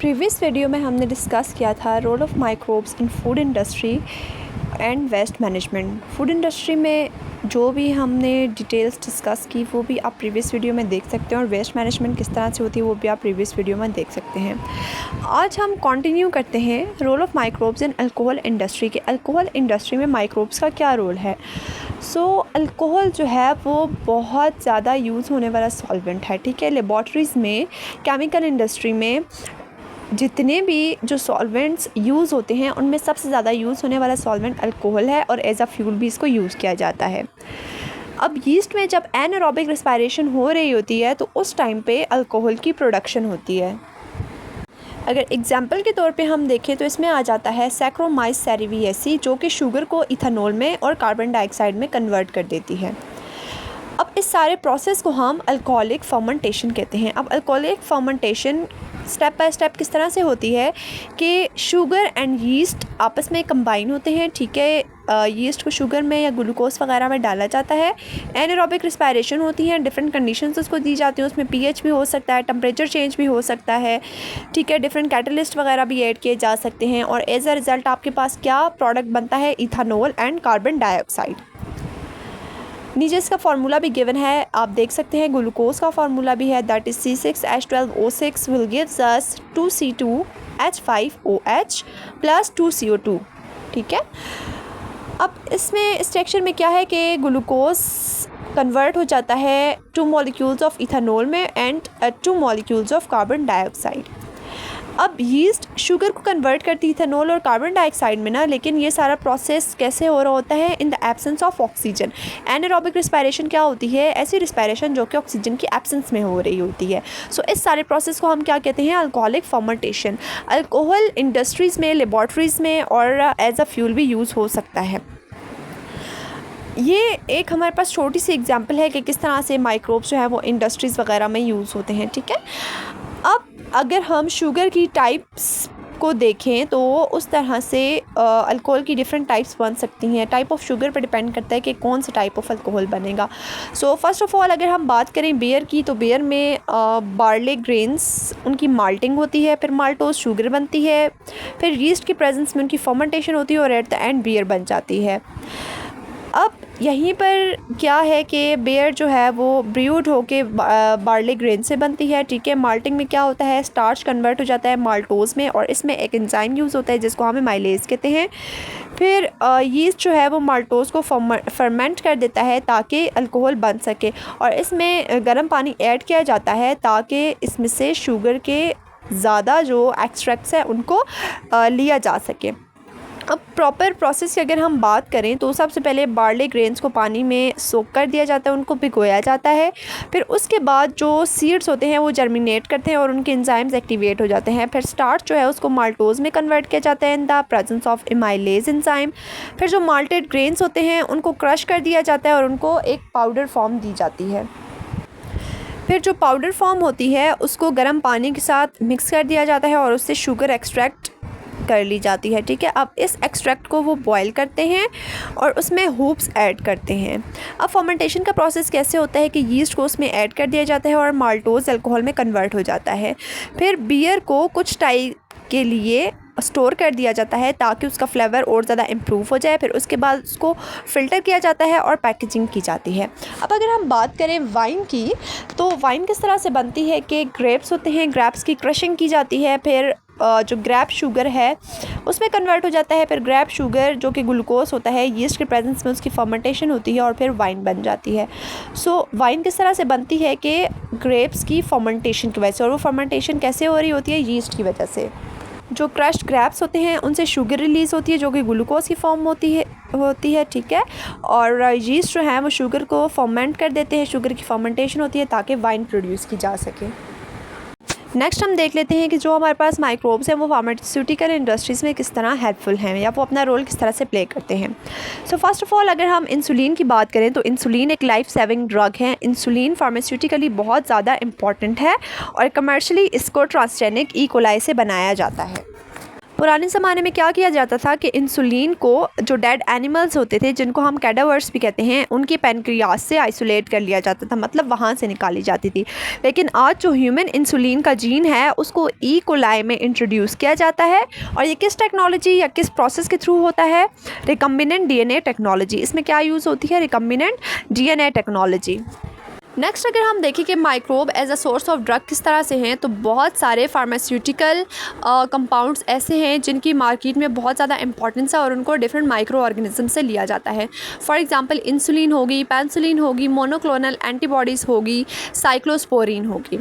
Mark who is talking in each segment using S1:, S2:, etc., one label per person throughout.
S1: Previous video में हमने discuss किया था role of microbes in food industry and waste management. Food industry में जो भी हमने डिटेल्स डिस्कस की वो भी आप प्रीवियस वीडियो में देख सकते हैं, और वेस्ट मैनेजमेंट किस तरह से होती है वो भी आप प्रीवियस वीडियो में देख सकते हैं। आज हम कंटिन्यू करते हैं role of microbes in alcohol industry के। अल्कोहल इंडस्ट्री में माइक्रोब्स का क्या रोल है। अल्कोहल जो है वो बहुत ज़्यादा यूज़ होने वाला सॉल्वेंट है, ठीक है। लेबॉर्ट्रीज़ में, केमिकल इंडस्ट्री में जितने भी जो सॉल्वेंट्स यूज़ होते हैं उनमें सबसे ज़्यादा यूज़ होने वाला सॉल्वेंट अल्कोहल है, और एज अ फ्यूल भी इसको यूज़ किया जाता है। अब यीस्ट में जब एनारोबिक रेस्पिरेशन हो रही होती है तो उस टाइम पे अल्कोहल की प्रोडक्शन होती है। अगर एग्जाम्पल के तौर पे हम देखें तो इसमें आ जाता है सैक्रोमाइस सेरेवियेसी, जो कि शुगर को इथेनॉल में और कार्बन डाइऑक्साइड में कन्वर्ट कर देती है। अब इस सारे प्रोसेस को हम अल्कोहलिक फर्मेंटेशन कहते हैं। अब alcoholic fermentation step by step किस तरह से होती है कि शुगर एंड यीस्ट आपस में कंबाइन होते हैं, ठीक है। यीस्ट को शुगर में या ग्लूकोज वगैरह में डाला जाता है। एनारोबिक रेस्पिरेशन होती है, डिफरेंट कंडीशंस उसको दी जाती हैं, उसमें पीएच भी हो सकता है, टेम्परेचर चेंज भी हो सकता है, ठीक है। डिफरेंट कैटलिस्ट वगैरह भी ऐड किए जा सकते हैं, और एज अ रिज़ल्ट आपके पास क्या प्रोडक्ट बनता है, इथेनॉल एंड कार्बन डाइऑक्साइड। नीचे इसका फार्मूला भी गिवन है, आप देख सकते हैं। ग्लूकोज का फार्मूला भी है, that is C6H12O6 will gives us 2C2H5OH plus 2CO2, ठीक है। अब इसमें इस स्ट्रक्चर में क्या है कि ग्लूकोज कन्वर्ट हो जाता है 2 मॉलिक्यूल्स ऑफ इथेनॉल में and 2 molecules of carbon dioxide. अब यीस्ट शुगर को कन्वर्ट करती है इथेनॉल और कार्बन डाइऑक्साइड में ना, लेकिन ये सारा प्रोसेस कैसे हो रहा होता है, in the absence of oxygen. Anaerobic respiration क्या होती है, ऐसी रिस्पिरेशन जो कि ऑक्सीजन की एब्सेंस में हो रही होती है। इस सारे प्रोसेस को हम क्या कहते हैं, अल्कोहलिक फर्मेंटेशन। अल्कोहल इंडस्ट्रीज़ में, लेबॉर्ट्रीज़ में और एज अ फ्यूल भी यूज़ हो सकता है। ये एक हमारे पास छोटी सी एग्जाम्पल है कि किस तरह से माइक्रोब्स जो है वो इंडस्ट्रीज़ वगैरह में यूज़ होते हैं, ठीक है। अब अगर हम शुगर की टाइप्स को देखें तो उस तरह से अल्कोहल की डिफरेंट टाइप्स बन सकती हैं। टाइप ऑफ शुगर पर डिपेंड करता है कि कौन सा टाइप ऑफ अल्कोहल बनेगा। फर्स्ट ऑफ़ ऑल अगर हम बात करें बियर की, तो बियर में बार्ले ग्रेन्स उनकी माल्टिंग होती है, फिर माल्टोज शुगर बनती है, फिर यीस्ट की प्रेजेंस में उनकी फर्मेंटेशन होती है, और एट द एंड बियर बन जाती है। अब यहीं पर क्या है कि बियर जो है वो ब्रूड होके बार्ले ग्रेन से बनती है, ठीक है। माल्टिंग में क्या होता है, स्टार्च कन्वर्ट हो जाता है माल्टोज में, और इसमें एक एंजाइम यूज़ होता है जिसको हमें माइलेज कहते हैं। फिर यीस्ट जो है वो माल्टोज को फर्मेंट कर देता है ताकि अल्कोहल बन सके, और इसमें गर्म पानी ऐड किया जाता है ताकि इसमें से शुगर के ज़्यादा जो एक्सट्रैक्ट्स हैं उनको लिया जा सके। अब प्रॉपर प्रोसेस की अगर हम बात करें तो सबसे पहले बार्ले ग्रेन्स को पानी में सोक कर दिया जाता है, उनको भिगोया जाता है। फिर उसके बाद जो सीड्स होते हैं वो जर्मिनेट करते हैं और उनके एंजाइम्स एक्टिवेट हो जाते हैं। फिर स्टार्च जो है उसको माल्टोज में कन्वर्ट किया जाता है in the presence of amylase enzyme. फिर जो माल्टेड ग्रेन्स होते हैं उनको क्रश कर दिया जाता है और उनको एक पाउडर फॉर्म दी जाती है। फिर जो पाउडर फॉर्म होती है उसको गर्म पानी के साथ मिक्स कर दिया जाता है और उससे शुगर एक्सट्रैक्ट कर ली जाती है, ठीक है। अब इस एक्सट्रैक्ट को वो बॉयल करते हैं और उसमें हूप्स ऐड करते हैं। अब फर्मेंटेशन का प्रोसेस कैसे होता है कि यीस्ट को उसमें ऐड कर दिया जाता है और माल्टोज अल्कोहल में कन्वर्ट हो जाता है। फिर बियर को कुछ टाइम के लिए स्टोर कर दिया जाता है ताकि उसका फ्लेवर और ज़्यादा इम्प्रूव हो जाए। फिर उसके बाद उसको फ़िल्टर किया जाता है और पैकेजिंग की जाती है। अब अगर हम बात करें वाइन की, तो वाइन किस तरह से बनती है कि ग्रेप्स होते हैं, ग्रेप्स की क्रशिंग की जाती है, फिर जो ग्रेप शुगर है उसमें कन्वर्ट हो जाता है। फिर ग्रेप शुगर जो कि ग्लूकोज होता है, यीस्ट के प्रेजेंस में उसकी फर्मेंटेशन होती है और फिर वाइन बन जाती है। वाइन किस तरह से बनती है कि ग्रेप्स की फर्मेंटेशन की वजह से, और वो फर्मेंटेशन कैसे हो रही होती है, यीस्ट की वजह से। जो क्रश्ड ग्रेप्स होते हैं उनसे शुगर रिलीज़ होती है जो कि ग्लूकोज की फॉर्म होती है, ठीक है। और यीस्ट जो है वो शुगर को फर्मेंट कर देते हैं, शुगर की फर्मेंटेशन होती है ताकि वाइन प्रोड्यूस की जा सके। नेक्स्ट हम देख लेते हैं कि जो हमारे पास माइक्रोब्स हैं वो फार्मास्यूटिकल इंडस्ट्रीज़ में किस तरह हेल्पफुल हैं या वो अपना रोल किस तरह से प्ले करते हैं। फर्स्ट ऑफ़ ऑल अगर हम इंसुलिन की बात करें तो इंसुलिन एक लाइफ सेविंग ड्रग है। इंसुलिन फार्मास्यूटिकली बहुत ज़्यादा इम्पॉर्टेंट है और कमर्शियली इसको ट्रांसजेनिक ई कोलाई से बनाया जाता है। पुराने ज़माने में क्या किया जाता था कि इंसुलिन को जो डेड एनिमल्स होते थे, जिनको हम कैडावर्स भी कहते हैं, उनके पैनक्रियास से आइसोलेट कर लिया जाता था, मतलब वहाँ से निकाली जाती थी। लेकिन आज जो ह्यूमन इंसुलिन का जीन है उसको ई कोलाई में इंट्रोड्यूस किया जाता है। और ये किस टेक्नोलॉजी या किस प्रोसेस के थ्रू होता है? Recombinant DNA technology. इसमें क्या यूज़ होती है? Recombinant DNA technology. नेक्स्ट अगर हम देखें कि microbe as a source of drug किस तरह से हैं, तो बहुत सारे फार्मास्यूटिकल कंपाउंड्स ऐसे हैं जिनकी मार्केट में बहुत ज़्यादा इंपॉर्टेंस है और उनको डिफरेंट माइक्रो ऑर्गेनिज्म से लिया जाता है। फॉर एग्जांपल इंसुलिन होगी, पेनिसिलिन होगी, मोनोक्लोनल एंटीबॉडीज़ होगी, साइक्लोस्पोरिन होगी।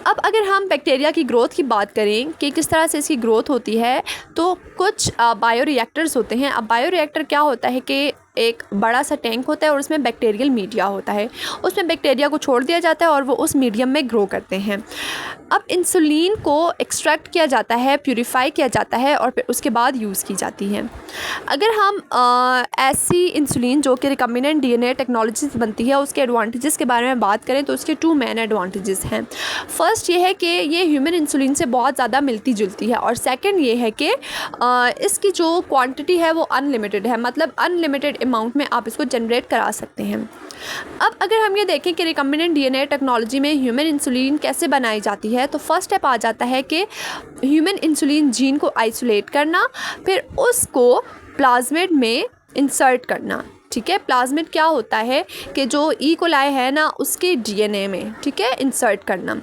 S1: अब अगर हम बैक्टीरिया की ग्रोथ की बात करें कि किस तरह से इसकी ग्रोथ होती है, तो कुछ बायोरिएक्टर्स होते हैं। अब बायोरिएक्टर क्या होता है कि एक बड़ा सा टैंक होता है और उसमें बैक्टीरियल मीडिया होता है, उसमें बैक्टीरिया को छोड़ दिया जाता है और वो उस मीडियम में ग्रो करते हैं। अब इंसुलिन को एक्सट्रैक्ट किया जाता है, प्यूरिफाई किया जाता है और फिर उसके बाद यूज़ की जाती है। अगर हम ऐसी इंसुलिन जो कि रिकम्बिनेंट डीएनए टेक्नोलॉजी से बनती है उसके एडवांटेजेस के बारे में बात करें तो उसके 2 मेन एडवांटेजेस हैं। फर्स्ट ये है कि ये ह्यूमन इंसुलिन से बहुत ज़्यादा मिलती जुलती है और सेकंड ये है कि इसकी जो क्वांटिटी है वो अनलिमिटेड है, मतलब अनलिमिटेड अमाउंट में आप इसको जनरेट करा सकते हैं। अब अगर हम ये देखें कि रिकम्बिनेंट डीएनए टेक्नोलॉजी में ह्यूमन इंसुलिन कैसे बनाई जाती है, तो फर्स्ट स्टेप आ जाता है कि ह्यूमन इंसुलिन जीन को आइसोलेट करना, फिर उसको प्लाज्मिड में इंसर्ट करना। ठीक है, प्लाज्मिड क्या होता है कि जो ई कोलाई है ना उसके डीएनए में, ठीक है, इंसर्ट करना।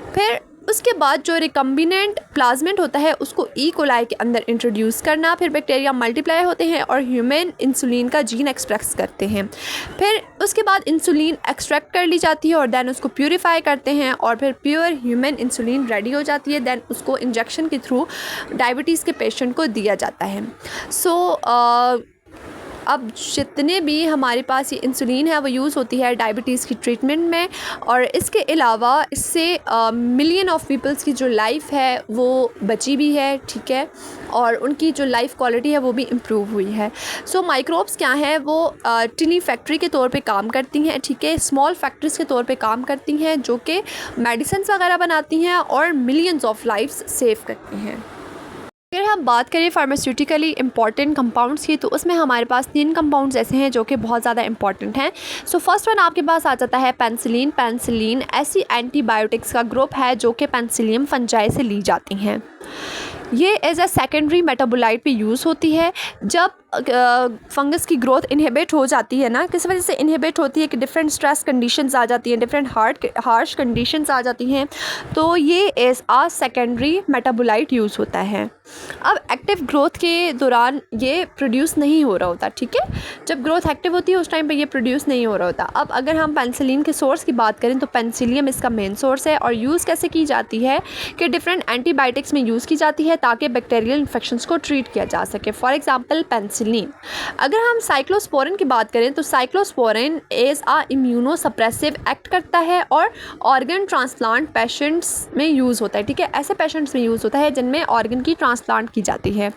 S1: फिर उसके बाद जो रिकम्बिनेंट प्लाज्मिड होता है उसको ई कोलाई के अंदर इंट्रोड्यूस करना, फिर बैक्टीरिया मल्टीप्लाई होते हैं और ह्यूमन इंसुलिन का जीन एक्सप्रेस करते हैं। फिर उसके बाद इंसुलिन एक्सट्रैक्ट कर ली जाती है और दैन उसको प्यूरिफाई करते हैं और फिर प्योर ह्यूमन इंसुलिन रेडी हो जाती है। दैन उसको इंजेक्शन के थ्रू डायबिटीज़ के पेशेंट को दिया जाता है। अब जितने भी हमारे पास ये इंसुलिन है वो यूज़ होती है डायबिटीज़ की ट्रीटमेंट में, और इसके अलावा इससे मिलियन ऑफ पीपल्स की जो लाइफ है वो बची भी है, ठीक है, और उनकी जो लाइफ क्वालिटी है वो भी इम्प्रूव हुई है। सो माइक्रोब्स क्या हैं, वो टिनी फैक्ट्री के तौर पे काम करती हैं, ठीक है, स्मॉल फैक्ट्रीज़ के तौर पे काम करती हैं जो कि मेडिसिन्स वगैरह बनाती हैं और मिलियंस ऑफ लाइफ्स सेव करती हैं। अगर हम बात करें फार्मास्यूटिकली इम्पॉर्टेंट कंपाउंड्स की, तो उसमें हमारे पास 3 कंपाउंड्स ऐसे हैं जो कि बहुत ज़्यादा इंपॉर्टेंट हैं। सो फर्स्ट वन आपके पास आ जाता है पेनिसिलिन। पेनिसिलिन ऐसी एंटीबायोटिक्स का ग्रुप है जो कि पेनिसिलियम फंजाई से ली जाती हैं। ये एज अ सेकेंडरी मेटाबोलाइट पे यूज़ होती है। जब फंगस की ग्रोथ इनहिबिट हो जाती है ना, किस वजह से इनहिबिट होती है कि डिफरेंट स्ट्रेस कंडीशंस आ जाती हैं, डिफरेंट हार्श कंडीशंस आ जाती हैं, तो ये एज आ सेकेंडरी मेटाबोलाइट यूज़ होता है। अब एक्टिव ग्रोथ के दौरान ये प्रोड्यूस नहीं हो रहा होता, ठीक है, जब ग्रोथ एक्टिव होती है उस टाइम पे ये प्रोड्यूस नहीं हो रहा होता। अब अगर हम पेनिसिलिन के सोर्स की बात करें तो पेनिसिलियम इसका मेन सोर्स है और यूज़ कैसे की जाती है कि डिफरेंट एंटीबायोटिक्स में यूज़ की जाती है ताकि बैक्टीरियल इन्फेक्शंस को ट्रीट किया जा सके। For example penicillin. अगर हम साइक्लोस्पोरिन की बात करें तो साइक्लोस्पोरिन एज आ इम्यूनो सप्रेसिव एक्ट करता है और ऑर्गन ट्रांसप्लांट पेशेंट्स में यूज़ होता है, ठीक है, ऐसे पेशेंट्स में यूज़ होता है जिनमें ऑर्गन की ट्रांसप्लांट की जाती है।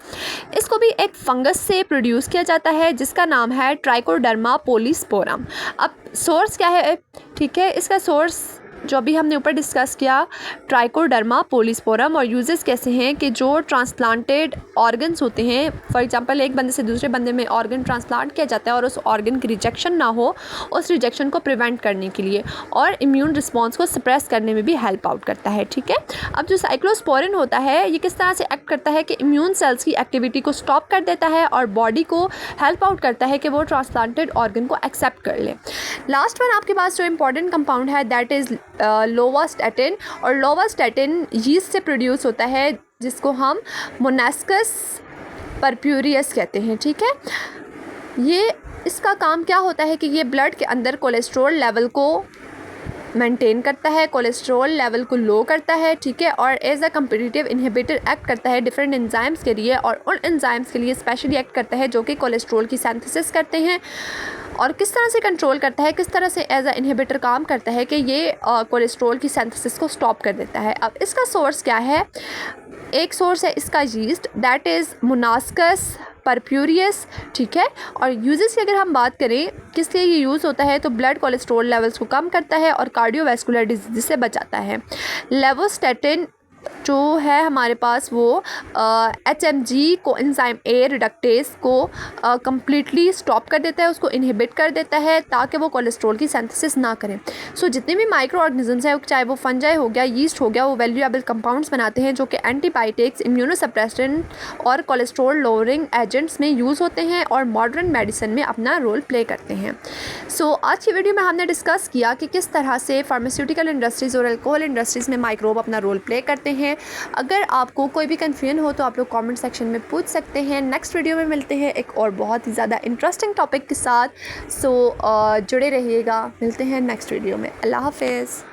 S1: इसको भी एक फंगस से प्रोड्यूस किया जाता है जिसका नाम है ट्राइकोडर्मा पोलीस्पोरम। अब सोर्स क्या है, ठीक है, इसका सोर्स जो अभी हमने ऊपर डिस्कस किया, ट्राइकोडर्मा पोलीस्पोरम, और यूजेस कैसे हैं कि जो ट्रांसप्लांटेड ऑर्गन्स होते हैं, फॉर एग्जांपल एक बंदे से दूसरे बंदे में ऑर्गन ट्रांसप्लांट किया जाता है और उस ऑर्गन की रिजेक्शन ना हो, उस रिजेक्शन को प्रिवेंट करने के लिए और इम्यून रिस्पॉन्स को सप्रेस करने में भी हेल्प आउट करता है, ठीक है। अब जो साइक्लोस्पोरिन होता है ये किस तरह से एक्ट करता है कि इम्यून सेल्स की एक्टिविटी को स्टॉप कर देता है और बॉडी को हेल्प आउट करता है कि वो ट्रांसप्लांटेड ऑर्गन को एक्सेप्ट कर ले। लास्ट वन आपके पास जो इंपॉर्टेंट कंपाउंड है दैट इज़ लोवास्टैटिन, और लोवास्टैटिन यीस्ट से प्रोड्यूस होता है जिसको हम मोनास्कस परप्यूरियस कहते हैं, ठीक है। ये इसका काम क्या होता है कि ये ब्लड के अंदर कोलेस्ट्रॉल लेवल को मेंटेन करता है, कोलेस्ट्रॉल लेवल को लो करता है, ठीक है, और as a competitive inhibitor act करता है डिफरेंट एंजाइम्स के लिए, और उन एंजाइम्स के लिए स्पेशली एक्ट करता है जो कि कोलेस्ट्रॉल की सिंथेसिस करते हैं। और किस तरह से कंट्रोल करता है, किस तरह से एज अ इनहिबिटर काम करता है कि ये कोलेस्ट्रॉल की सिंथेसिस को स्टॉप कर देता है। अब इसका सोर्स क्या है, एक सोर्स है इसका yeast that is Monascus purpureus, ठीक है, और यूजेस की अगर हम बात करें किस लिए ये यूज़ होता है तो ब्लड कोलेस्ट्रॉल लेवल्स को कम करता है और कार्डियोवैस्कुलर डिजीज से बचाता है। लेवोस्टैटिन जो है हमारे पास वो HMG कोएंजाइम ए रिडक्टेस को कम्प्लीटली स्टॉप कर देता है, उसको इनहिबिट कर देता है ताकि वो कोलेस्ट्रॉल की सिंथेसिस ना करें। सो जितने भी माइक्रो ऑर्गेनिजम्स हैं, चाहे वो फंजाई हो गया, यीस्ट हो गया, वो वैल्यूएबल कंपाउंड्स बनाते हैं जो कि एंटीबायोटिक्स, इम्यूनोसप्रेसेंट और कोलेस्ट्रॉल लोअरिंग एजेंट्स में यूज़ होते हैं और मॉडर्न मेडिसिन में अपना रोल प्ले करते हैं। सो आज की वीडियो में हमने डिस्कस किया कि किस तरह से फार्मास्यूटिकल इंडस्ट्रीज़ और अल्कोहल इंडस्ट्रीज़ में माइक्रोब अपना रोल प्ले करते हैं। अगर आपको कोई भी कन्फ्यूजन हो तो आप लोग कमेंट सेक्शन में पूछ सकते हैं। नेक्स्ट वीडियो में मिलते हैं एक और बहुत ही ज़्यादा इंटरेस्टिंग टॉपिक के साथ। सो जुड़े रहिएगा, मिलते हैं नेक्स्ट वीडियो में। अल्लाह हाफ़िज़।